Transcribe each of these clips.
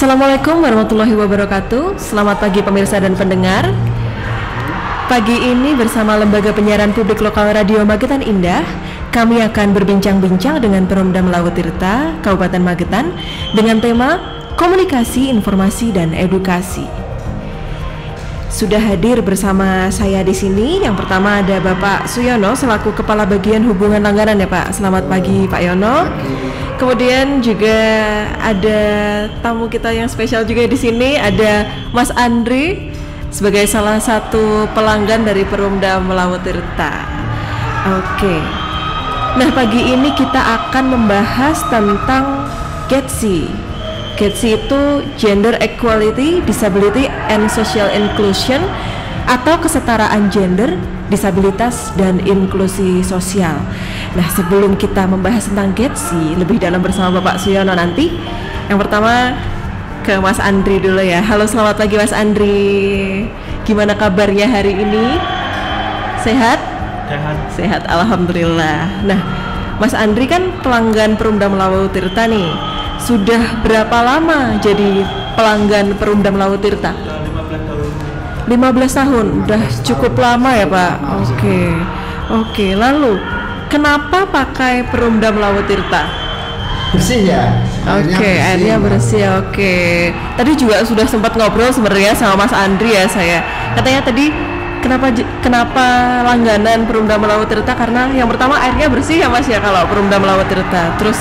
Assalamualaikum warahmatullahi wabarakatuh. Selamat pagi pemirsa dan pendengar. Pagi ini bersama Lembaga Penyiaran Publik Lokal Radio Magetan Indah, kami akan berbincang-bincang dengan Perumda Melawu Tirta, Kabupaten Magetan, dengan tema Komunikasi, Informasi, dan Edukasi. Sudah hadir bersama saya di sini. Yang pertama ada Bapak Suyono selaku Kepala Bagian Hubungan Langganan ya Pak. Selamat pagi Pak Yono. Kemudian juga ada tamu kita yang spesial juga di sini, ada Mas Andri sebagai salah satu pelanggan dari Perumda Melawu Tirta. Oke. Nah, pagi ini kita akan membahas tentang GEDSI. GEDSI itu Gender Equality, Disability and Social Inclusion, atau kesetaraan gender, disabilitas, dan inklusi sosial. Nah, sebelum kita membahas tentang GEDSI lebih dalam bersama Bapak Suyono nanti, yang pertama ke Mas Andri dulu ya. Halo, selamat pagi Mas Andri. Gimana kabarnya hari ini? Sehat? Sehat, alhamdulillah. Nah, Mas Andri kan pelanggan Perumda Melawu Tirta nih. Sudah berapa lama jadi pelanggan Perumda Melawu Tirta? 15 tahun, udah cukup lama ya Pak. Oke. Lalu kenapa pakai Perumda Melawu Tirta? Bersih ya. Airnya bersih. Oke. Tadi juga sudah sempat ngobrol sebenarnya sama Mas Andri ya saya. Katanya tadi kenapa langganan Perumda Melawu Tirta, karena yang pertama airnya bersih ya Mas ya kalau Perumda Melawu Tirta. Terus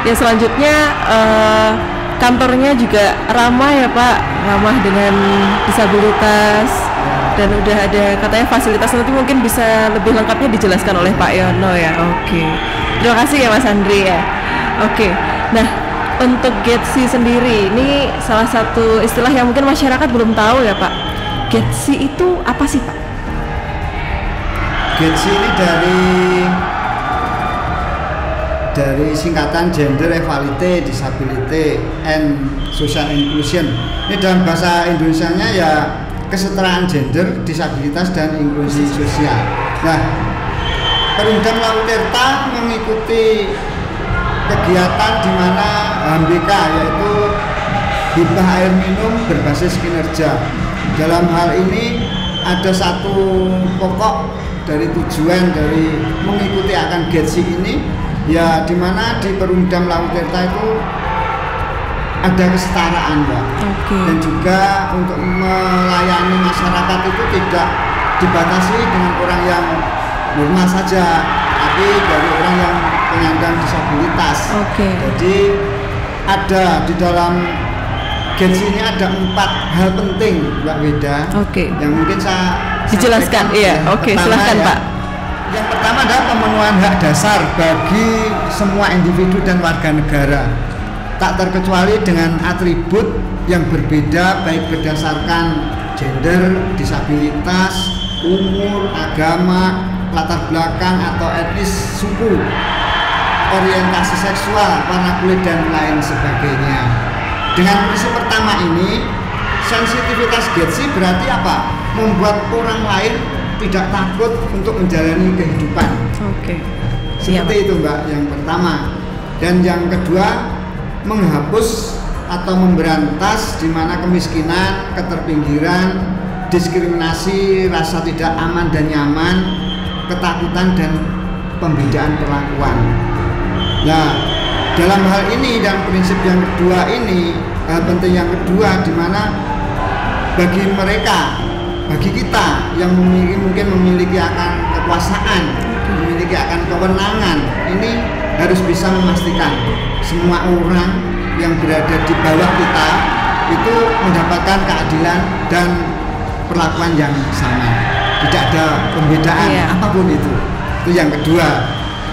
yang selanjutnya kantornya juga ramah ya Pak, ramah dengan disabilitas, dan udah ada katanya fasilitas, nanti mungkin bisa lebih lengkapnya dijelaskan oleh Pak Yono ya. Oke. Terima kasih ya Mas Andri ya. Oke. Nah, untuk GEDSI sendiri ini salah satu istilah yang mungkin masyarakat belum tahu ya Pak. GEDSI itu apa sih Pak? GEDSI ini dari singkatan Gender Equality, Disability and Social Inclusion. Ini dalam bahasa Indonesianya ya kesetaraan gender, disabilitas, dan inklusi sosial. Nah, Perumda Melawu Tirta mengikuti kegiatan di mana HMBK, yaitu hibah air minum berbasis kinerja. Dalam hal ini ada satu pokok dari tujuan dari mengikuti akan GEDSI ini, ya di mana di Perumda Melawu Tirta itu ada kesetaraan Mbak. Dan juga untuk melayani masyarakat itu tidak dibatasi dengan orang yang normal saja, tapi dari orang yang penyandang disabilitas. Jadi ada di dalam GEDSI ini ada 4 hal penting Mbak Weda, yang mungkin saya dijelaskan. Silahkan ya, Pak. Yang pertama adalah pemenuhan hak dasar bagi semua individu dan warga negara, tak terkecuali dengan atribut yang berbeda baik berdasarkan gender, disabilitas, umur, agama, latar belakang atau etnis, suku, orientasi seksual, warna kulit, dan lain sebagainya. Dengan prinsip pertama ini, sensitivitas GEDSI berarti apa? Membuat orang lain tidak takut untuk menjalani kehidupan. Seperti itu Mbak, yang pertama. Dan yang kedua, menghapus atau memberantas di mana kemiskinan, keterpinggiran, diskriminasi, rasa tidak aman dan nyaman, ketakutan, dan pembedaan perlakuan. Nah, dalam hal ini dan prinsip yang kedua ini, hal penting yang kedua di mana bagi kita yang mungkin memiliki akan kekuasaan, memiliki akan kewenangan, ini harus bisa memastikan semua orang yang berada di bawah kita itu mendapatkan keadilan dan perlakuan yang sama, tidak ada pembedaan apapun itu yang kedua.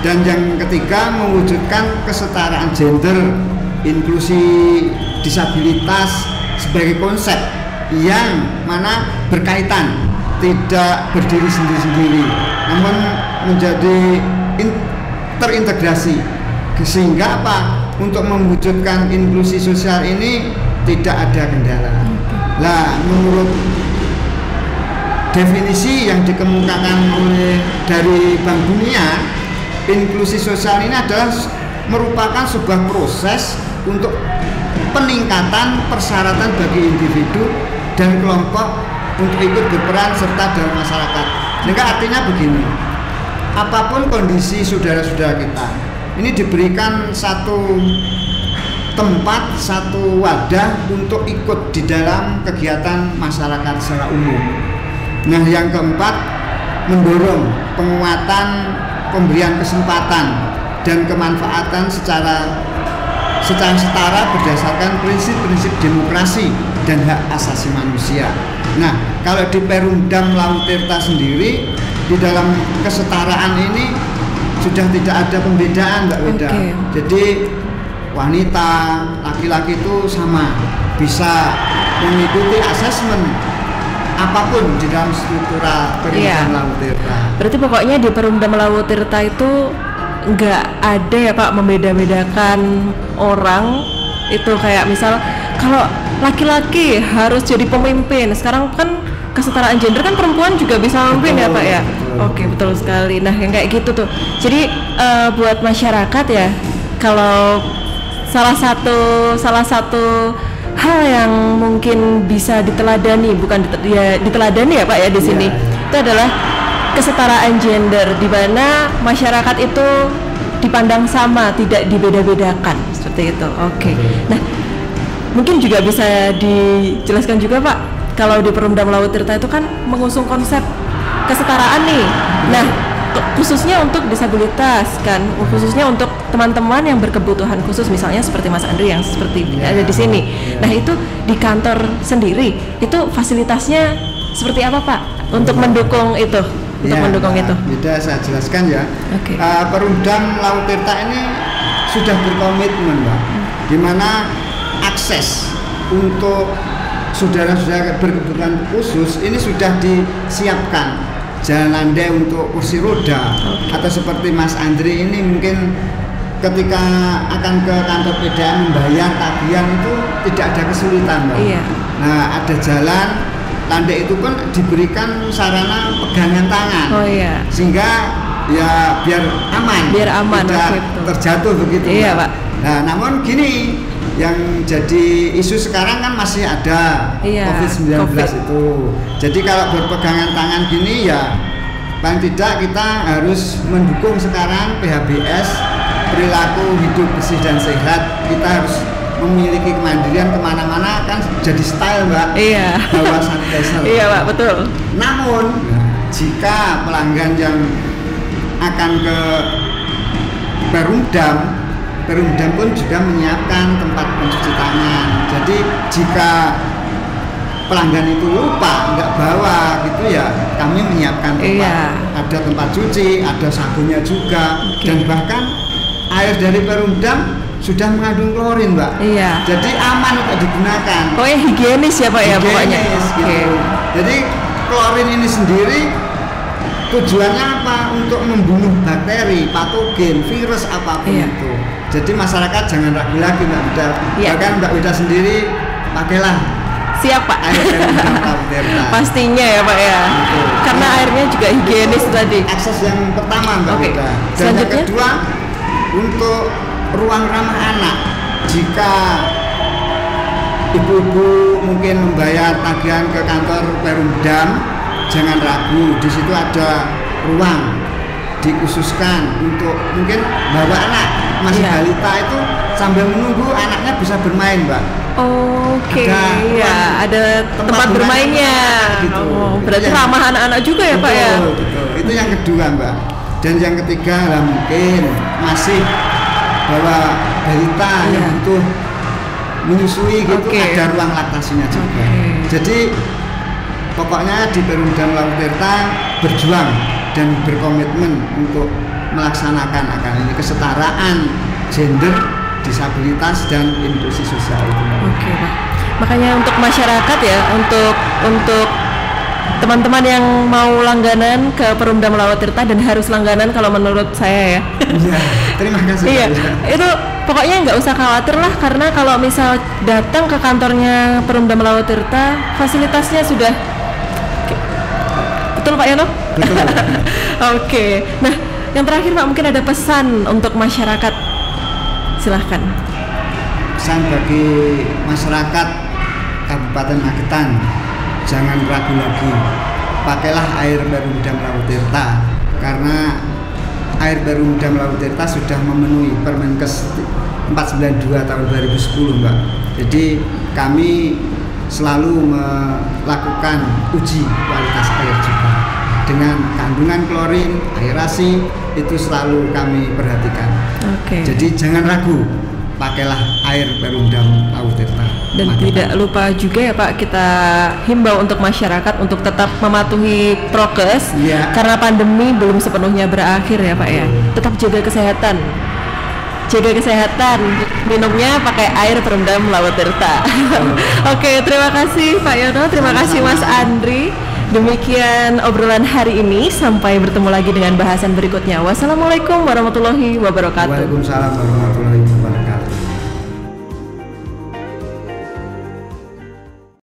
Dan yang ketiga, mewujudkan kesetaraan gender, inklusi disabilitas sebagai konsep yang mana berkaitan, tidak berdiri sendiri-sendiri, namun menjadi terintegrasi, sehingga apa? Untuk mewujudkan inklusi sosial ini tidak ada kendala. Nah, menurut definisi yang dikemukakan dari Bank Dunia, inklusi sosial ini adalah merupakan sebuah proses untuk peningkatan persyaratan bagi individu dan kelompok untuk ikut berperan serta dalam masyarakat. Sehingga artinya begini, apapun kondisi saudara-saudara kita, ini diberikan satu tempat, satu wadah untuk ikut di dalam kegiatan masyarakat secara umum. Nah, yang keempat, mendorong penguatan pemberian kesempatan dan kemanfaatan secara setara berdasarkan prinsip-prinsip demokrasi dan hak asasi manusia. Nah, kalau di Perumdam Lautirta sendiri, di dalam kesetaraan ini sudah tidak ada pembedaan, Mbak Wida. Jadi wanita, laki-laki itu sama, bisa mengikuti asesmen apapun di dalam struktural Perumdam Lautirta. Berarti pokoknya di Perumdam Lautirta itu nggak ada ya Pak membeda-bedakan orang itu, kayak misal kalau laki-laki harus jadi pemimpin. Sekarang kan kesetaraan gender kan, perempuan juga bisa memimpin ya Pak ya. Oke, betul sekali. Nah, yang kayak gitu tuh. Jadi buat masyarakat ya, kalau salah satu hal yang mungkin bisa diteladani, bukan diteladani ya Pak ya di sini, itu adalah kesetaraan gender, di mana masyarakat itu dipandang sama, tidak dibeda-bedakan seperti itu. Oke. Nah, mungkin juga bisa dijelaskan juga Pak, kalau di Perumdam Lautirta itu kan mengusung konsep kesetaraan nih. Nah, khususnya untuk disabilitas kan, khususnya untuk teman-teman yang berkebutuhan khusus, misalnya seperti Mas Andri yang seperti ada di sini. Nah, itu di kantor sendiri itu fasilitasnya seperti apa Pak untuk mendukung itu? Mendukung itu. Bisa saya jelaskan ya. Perumdam Lautirta ini sudah berkomitmen, Mbak, di mana akses untuk saudara-saudara berkebutuhan khusus ini sudah disiapkan, jalan landai untuk kursi roda, atau seperti Mas Andri ini mungkin ketika akan ke kantor PDAM membayar tagihan itu tidak ada kesulitan, Mbak. Nah, ada jalan landai itu pun diberikan sarana pegangan tangan, sehingga ya biar aman, tidak terjatuh begitu. Pak. Nah, namun gini, yang jadi isu sekarang kan masih ada COVID-19 itu. Jadi kalau berpegangan tangan gini ya paling tidak kita harus mendukung sekarang PHBS, perilaku hidup bersih dan sehat. Kita harus memiliki kemandirian, kemana-mana kan jadi style, Mbak. Bawa sanitizer. Pak, betul. Namun jika pelanggan yang akan ke Perumdam pun juga menyiapkan tempat pencuci tangan. Jadi jika pelanggan itu lupa nggak bawa gitu ya, kami menyiapkan tempat. Ada tempat cuci, ada sabunnya juga, dan bahkan air dari Perumdam sudah mengandung klorin, Mbak. Jadi aman untuk digunakan. Pokoknya higienis ya Pak ya, pokoknya. Gitu. Jadi klorin ini sendiri tujuannya apa? Untuk membunuh bakteri, patogen, virus apapun itu. Jadi masyarakat jangan ragu lagi, Mbak Wida. Bahkan Mbak Wida sendiri pakailah. Siap Pak. Air Perumdam Lautirta. Pastinya ya Pak ya. Karena airnya juga higienis tadi. Akses yang pertama, Mbak Wida. Dan yang kedua, untuk ruang ramah anak. Jika ibu-ibu mungkin membayar tagihan ke kantor Perumdam, jangan ragu, di situ ada ruang dikhususkan untuk mungkin bawa anak masih balita itu sambil menunggu anaknya bisa bermain, Mbak. Ada tempat bermainnya. Gitu. Berarti ramah anak-anak juga ya Pak ya. Betul. Itu yang kedua, Mbak. Dan yang ketiga lah mungkin masih bahwa balita yang butuh menyusui gitu, ada ruang laktasinya juga. Jadi pokoknya di Perumdam Lautirta berjuang dan berkomitmen untuk melaksanakan akan ini kesetaraan gender, disabilitas dan inklusi sosial itu. Pak. Makanya untuk masyarakat ya, untuk teman-teman yang mau langganan ke Perumdam Lautirta, dan harus langganan kalau menurut saya ya. Terima kasih. Itu pokoknya nggak usah khawatir lah, karena kalau misal datang ke kantornya Perumdam Lautirta, fasilitasnya sudah betul Pak Yono? Betul. Nah, yang terakhir Pak, mungkin ada pesan untuk masyarakat, silahkan. pesan bagi masyarakat Kabupaten Magetan, jangan ragu lagi, pakailah air Perumda Melaut Tirta, karena air Perumda Melaut Tirta sudah memenuhi Permenkes 492 tahun 2010, Mbak. Jadi kami selalu melakukan uji kualitas air juga dengan kandungan klorin, aerasi, itu selalu kami perhatikan. Jadi jangan ragu, pakailah air Perumda Melaut Tirta. Dan tidak lupa juga ya Pak, kita himbau untuk masyarakat untuk tetap mematuhi prokes, karena pandemi belum sepenuhnya berakhir ya Pak ya. Tetap jaga kesehatan. Jaga kesehatan, minumnya pakai air Perumda Melaut Tirta. Oke, terima kasih Pak Yono, terima kasih Mas Andri. Demikian obrolan hari ini, sampai bertemu lagi dengan bahasan berikutnya. Wassalamualaikum warahmatullahi wabarakatuh. Waalaikumsalam warahmatullahi wabarakatuh.